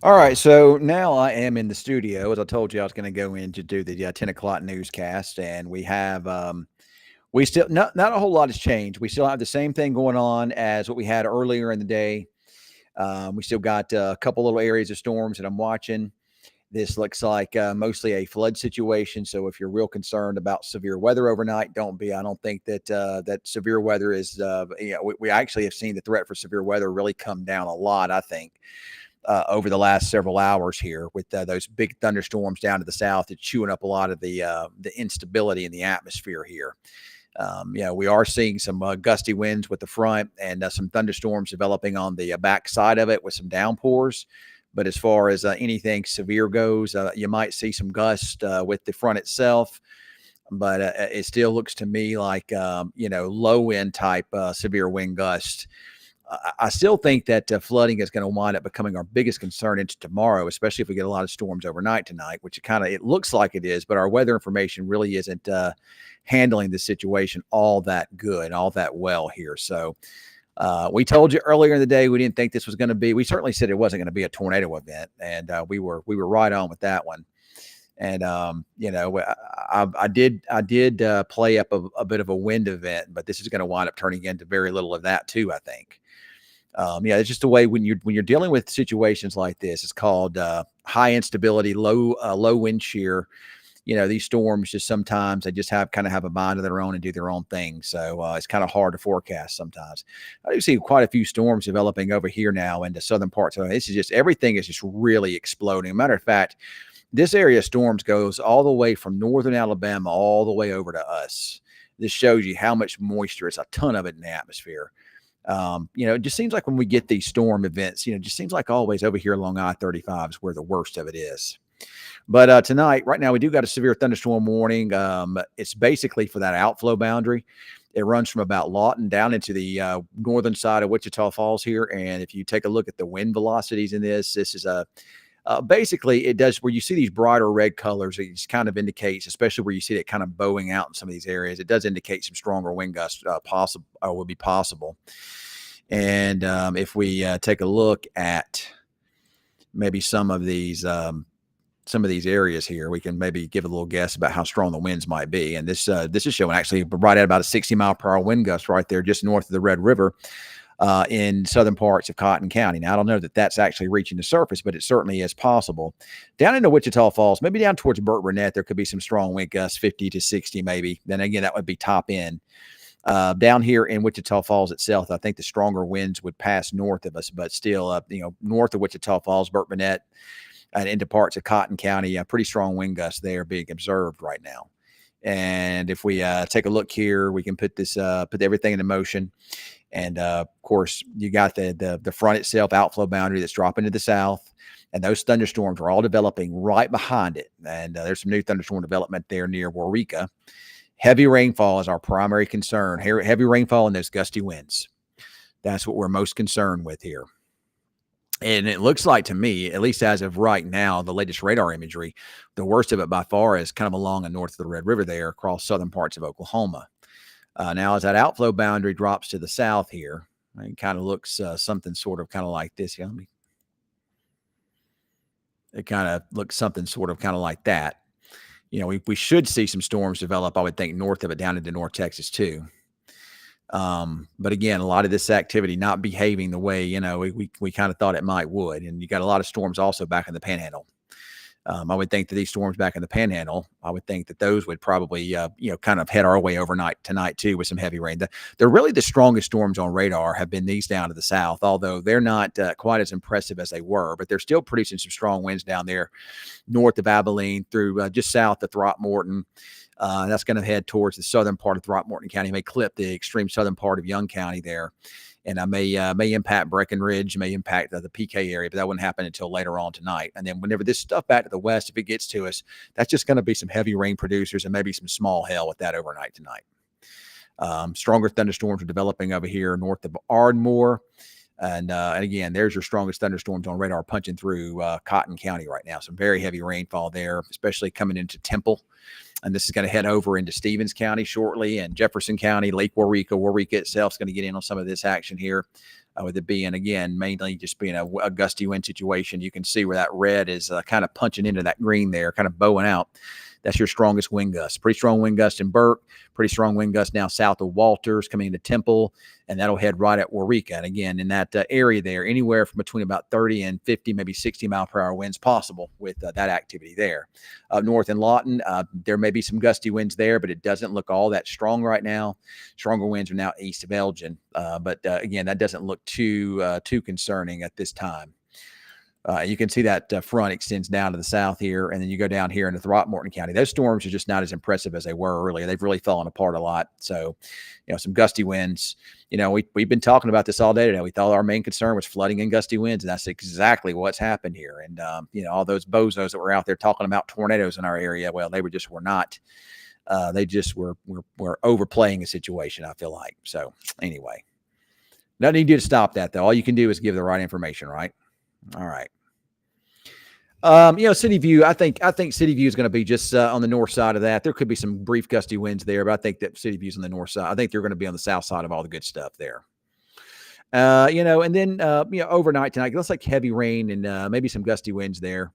All right, so now I am in the studio. As I told you, I was going to go in to do the 10 o'clock newscast, and we still not a whole lot has changed. We still have the same thing going on as what we had earlier in the day. We still got a couple little areas of storms that I'm watching. This looks like mostly a flood situation. So if you're real concerned about severe weather overnight, don't be. I don't think that that severe weather is. We actually have seen the threat for severe weather really come down a lot. I think over the last several hours here with those big thunderstorms down to the south. It's chewing up a lot of the instability in the atmosphere here. We are seeing some gusty winds with the front and some thunderstorms developing on the back side of it with some downpours. But as far as anything severe goes, you might see some gust with the front itself. But it still looks to me like, low end type severe wind gust. I still think that flooding is going to wind up becoming our biggest concern into tomorrow, especially if we get a lot of storms overnight tonight, which it looks like it is, but our weather information really isn't handling the situation all that good, all that well here. So we told you earlier in the day we didn't think this was going to be. We certainly said it wasn't going to be a tornado event, and we were right on with that one. And I did play up a bit of a wind event, but this is going to wind up turning into very little of that too, I think. It's just a way when you're dealing with situations like this. It's called high instability, low wind shear. These storms just sometimes they just have a mind of their own and do their own thing. So it's kind of hard to forecast sometimes. I do see quite a few storms developing over here now in the southern parts. So this is just everything is just really exploding. Matter of fact, this area of storms goes all the way from northern Alabama all the way over to us. This shows you how much moisture. It's a ton of it in the atmosphere. It just seems like when we get these storm events, it just seems like always over here along I-35 is where the worst of it is. But tonight, right now, we do got a severe thunderstorm warning. It's basically for that outflow boundary. It runs from about Lawton down into the northern side of Wichita Falls here. And if you take a look at the wind velocities in this is a basically, it does where you see these brighter red colors. It just kind of indicates, especially where you see it kind of bowing out in some of these areas, it does indicate some stronger wind gusts possible will be possible. And if we take a look at maybe some of these areas here, we can maybe give a little guess about how strong the winds might be. And this is showing actually right at about a 60-mile-per-hour wind gust right there, just north of the Red River. In southern parts of Cotton County. Now, I don't know that that's actually reaching the surface, but it certainly is possible. Down into Wichita Falls, maybe down towards Burt-Burnett, there could be some strong wind gusts, 50 to 60 maybe. Then again, that would be top end. Down here in Wichita Falls itself, I think the stronger winds would pass north of us, but still, north of Wichita Falls, Burt-Burnett, and into parts of Cotton County, pretty strong wind gusts there being observed right now. And if we take a look here, we can put everything into motion. And of course, you got the front itself, outflow boundary that's dropping to the south. And those thunderstorms are all developing right behind it. And there's some new thunderstorm development there near Waurika. Heavy rainfall is our primary concern. Heavy rainfall and those gusty winds. That's what we're most concerned with here. And it looks like to me, at least as of right now, the latest radar imagery, the worst of it by far is kind of along and north of the Red River there across southern parts of Oklahoma. Now, as that outflow boundary drops to the south here, it kind of looks something sort of kind of like this. It kind of looks something sort of kind of like that. We should see some storms develop, I would think, north of it down into North Texas too. But again, a lot of this activity not behaving the way, we kind of thought it would. And you got a lot of storms also back in the Panhandle. I would think that these storms back in the Panhandle, I would think that those would probably, kind of head our way overnight tonight too with some heavy rain. They're really the strongest storms on radar have been these down to the south, although they're not quite as impressive as they were, but they're still producing some strong winds down there north of Abilene through just south of Throckmorton. That's going to head towards the southern part of Throckmorton County, may clip the extreme southern part of Young County there. And I may impact Breckenridge, may impact the PK area, but that wouldn't happen until later on tonight. And then whenever this stuff back to the west, if it gets to us, that's just going to be some heavy rain producers and maybe some small hail with that overnight tonight. Stronger thunderstorms are developing over here north of Ardmore. And again, there's your strongest thunderstorms on radar punching through Cotton County right now. Some very heavy rainfall there, especially coming into Temple. and this is going to head over into Stevens County shortly, and Jefferson County, Lake Waurika. Waurika itself is going to get in on some of this action here, with it being, again, mainly just being a gusty wind situation. You can see where that red is kind of punching into that green there, kind of bowing out. That's your strongest wind gust. Pretty strong wind gust in Burke, pretty strong wind gust now south of Walters coming into Temple, and that'll head right at Waurika. And again, in that area there, anywhere from between about 30 and 50, maybe 60 mile per hour winds possible with that activity there. Up north in Lawton, there may be some gusty winds there, but it doesn't look all that strong right now. Stronger winds are now east of Elgin, but again, that doesn't look too concerning at this time. You can see that front extends down to the south here, and then you go down here into Throckmorton County. Those storms are just not as impressive as they were earlier. They've really fallen apart a lot. So, some gusty winds. We've been talking about this all day today. We thought our main concern was flooding and gusty winds, and that's exactly what's happened here. And, all those bozos that were out there talking about tornadoes in our area, well, they were not. They just were overplaying a situation, I feel like. So, anyway, nothing you can do to stop that, though. All you can do is give the right information, right? All right. City View, I think City View is going to be just on the north side of that. There could be some brief gusty winds there, but I think that City View's on the north side. I think they're going to be on the south side of all the good stuff there. And then overnight tonight, it looks like heavy rain and maybe some gusty winds there.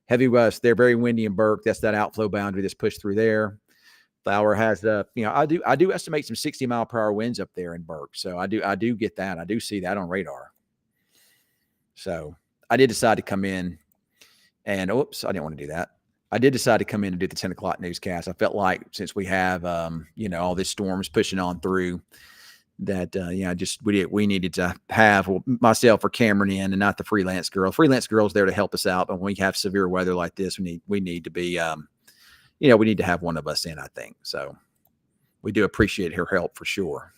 Heavy west, they're very windy in Burke. That's that outflow boundary that's pushed through there. Flower has I do estimate some 60 mile per hour winds up there in Burke. So I do get that. I do see that on radar. So I did decide to come in and, oops, I didn't want to do that. I did decide to come in and do the 10 o'clock newscast. I felt like since we have, all these storms pushing on through that, we needed to have myself or Cameron in and not the freelance girl. Freelance girl's there to help us out. But when we have severe weather like this, we need to be, we need to have one of us in, I think. So we do appreciate her help for sure.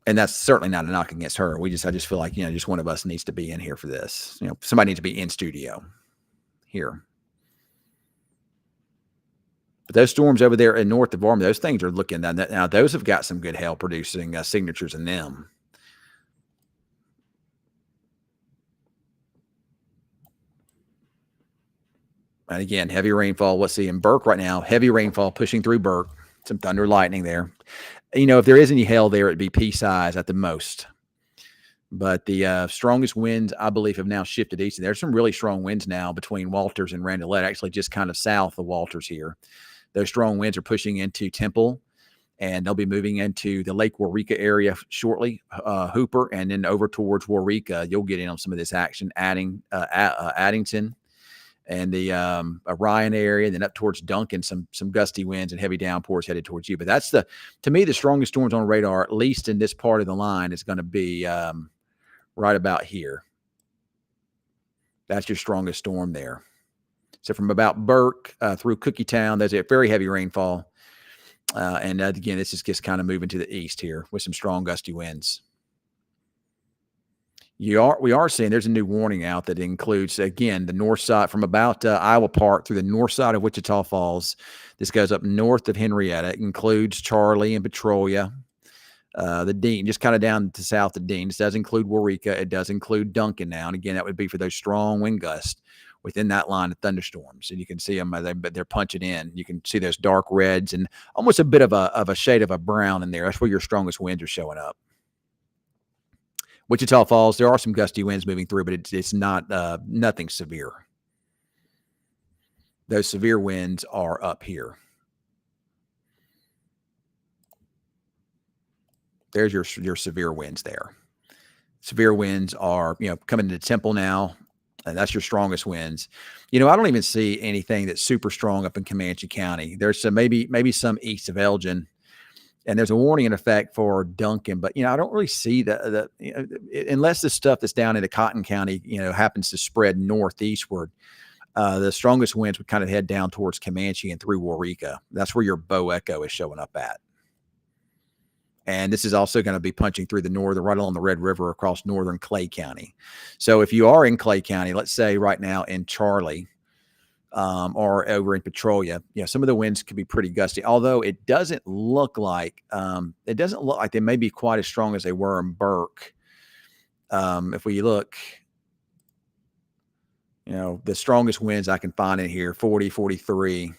And that's certainly not a knock against her. I just feel like, just one of us needs to be in here for this. Somebody needs to be in studio here. But those storms over there in north of Orm, those things are looking down. Now, those have got some good hail producing signatures in them. And again, heavy rainfall. Let's see in Burke right now, heavy rainfall pushing through Burke. Some thunder, lightning there. If there is any hail there, it'd be pea size at the most. But the strongest winds, I believe, have now shifted east. There's some really strong winds now between Walters and Randolette, actually just kind of south of Walters here. Those strong winds are pushing into Temple, and they'll be moving into the Lake Waurika area shortly, Hooper, and then over towards Waurika. You'll get in on some of this action, Addington, and the Orion area, and then up towards Duncan, some gusty winds and heavy downpours headed towards you. But that's to me, the strongest storms on radar, at least in this part of the line, is going to be right about here. That's your strongest storm there. So from about Burke through Cookietown, there's a very heavy rainfall. And again, this is just kind of moving to the east here with some strong gusty winds. We are seeing there's a new warning out that includes, again, the north side from about Iowa Park through the north side of Wichita Falls. This goes up north of Henrietta. It includes Charlie and Petrolia, the Dean, just kind of down to south of Dean. This does include Waurika. It does include Duncan now. And again, that would be for those strong wind gusts within that line of thunderstorms. And you can see them, but they're punching in. You can see those dark reds and almost a bit of a shade of a brown in there. That's where your strongest winds are showing up. Wichita Falls, there are some gusty winds moving through, but it's not nothing severe. Those severe winds are up here. There's your severe winds there. Severe winds are, coming to Temple now, and that's your strongest winds. I don't even see anything that's super strong up in Comanche County. There's some maybe some east of Elgin. And there's a warning in effect for Duncan, but I don't really see that unless the stuff that's down into Cotton County, happens to spread northeastward. The strongest winds would kind of head down towards Comanche and through Waurika. That's where your Bow Echo is showing up at. And this is also going to be punching through the northern, right along the Red River across northern Clay County. So if you are in Clay County, let's say right now in Charlie, or over in Petrolia, some of the winds could be pretty gusty, although it doesn't look like they may be quite as strong as they were in Burke. If we look The strongest winds I can find in here, 40, 43.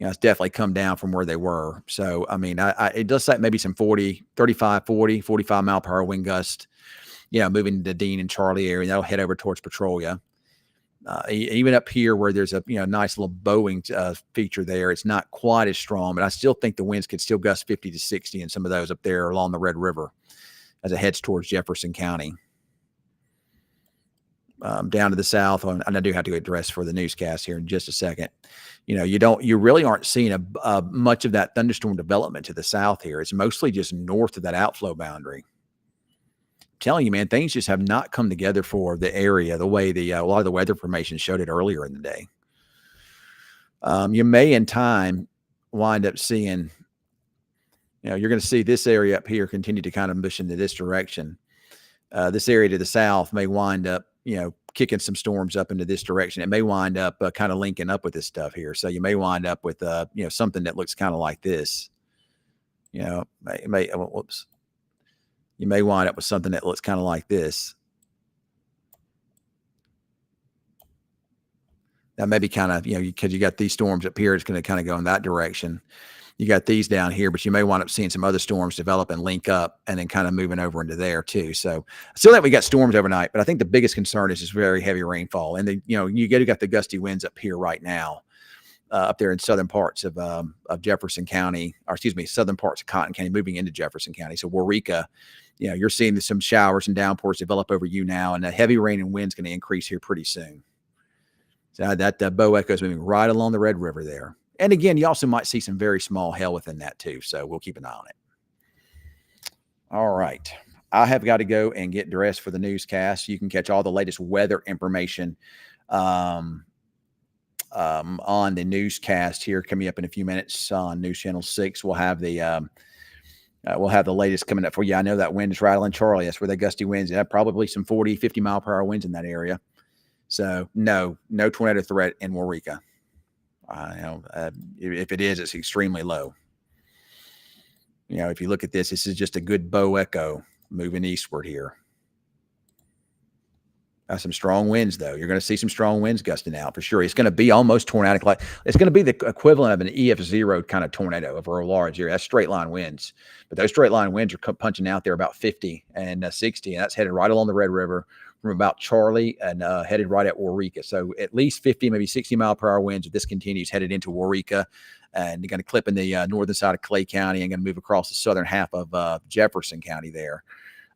It's definitely come down from where they were. So, I mean, it does say maybe some 40, 35, 40, 45 mile per hour wind gust, moving to Dean and Charlie area. That'll head over towards Petrolia. Even up here where there's a nice little bowing feature there, it's not quite as strong, but I still think the winds could still gust 50 to 60 in some of those up there along the Red River as it heads towards Jefferson County. Down to the south, and I do have to address for the newscast here in just a second. You really aren't seeing a much of that thunderstorm development to the south here. It's mostly just north of that outflow boundary. Telling you, man, things just have not come together for the area the way a lot of the weather information showed it earlier in the day. You may in time wind up seeing, you're going to see this area up here continue to kind of push into this direction. This area to the south may wind up, kicking some storms up into this direction. It may wind up kind of linking up with this stuff here. So you may wind up with, something that looks kind of like this. Whoops. You may wind up with something that looks kind of like this. That may be kind of, because you got these storms up here, it's going to kind of go in that direction. You got these down here, but you may wind up seeing some other storms develop and link up and then kind of moving over into there too. So still that we got storms overnight, but I think the biggest concern is just very heavy rainfall. And you got the gusty winds up here right now, up there in southern parts of Jefferson County, southern parts of Cotton County, moving into Jefferson County. So Waurika, you're seeing some showers and downpours develop over you now, and the heavy rain and wind's going to increase here pretty soon. So that bow echo is moving right along the Red River there. And again, you also might see some very small hail within that too. So we'll keep an eye on it. All right. I have got to go and get dressed for the newscast. You can catch all the latest weather information on the newscast here coming up in a few minutes on News Channel 6. We'll have the latest coming up for you. I know that wind is rattling Charlie. That's where the gusty winds. Have probably some 40, 50 mile per hour winds in that area. So no tornado threat in Waurika. If it is, it's extremely low. If you look at this is just a good bow echo moving eastward here. Some strong winds, though. You're going to see some strong winds gusting out for sure. It's going to be almost tornadic. Like it's going to be the equivalent of an EF0 kind of tornado over a large area. That's straight line winds, but those straight line winds are punching out there about 50 and 60, and that's headed right along the Red River from about Charlie and headed right at Waurika. So at least 50, maybe 60 mile per hour winds if this continues headed into Waurika, and they're going to clip in the northern side of Clay County and going to move across the southern half of Jefferson County there.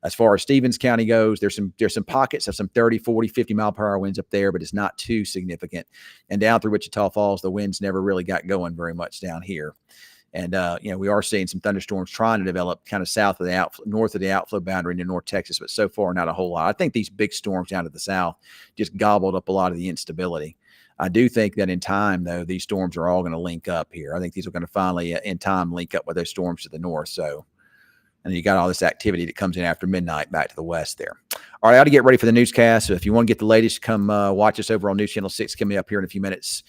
As far as Stevens County goes, there's some pockets of some 30, 40, 50 mile per hour winds up there, but it's not too significant. And down through Wichita Falls, the winds never really got going very much down here. And, we are seeing some thunderstorms trying to develop kind of north of the outflow boundary into North Texas, but so far not a whole lot. I think these big storms down to the south just gobbled up a lot of the instability. I do think that in time, though, these storms are all going to link up here. I think these are going to finally, in time, link up with those storms to the north. So, and you got all this activity that comes in after midnight back to the west there. All right, I got to get ready for the newscast. So if you want to get the latest, come watch us over on News Channel 6 coming up here in a few minutes.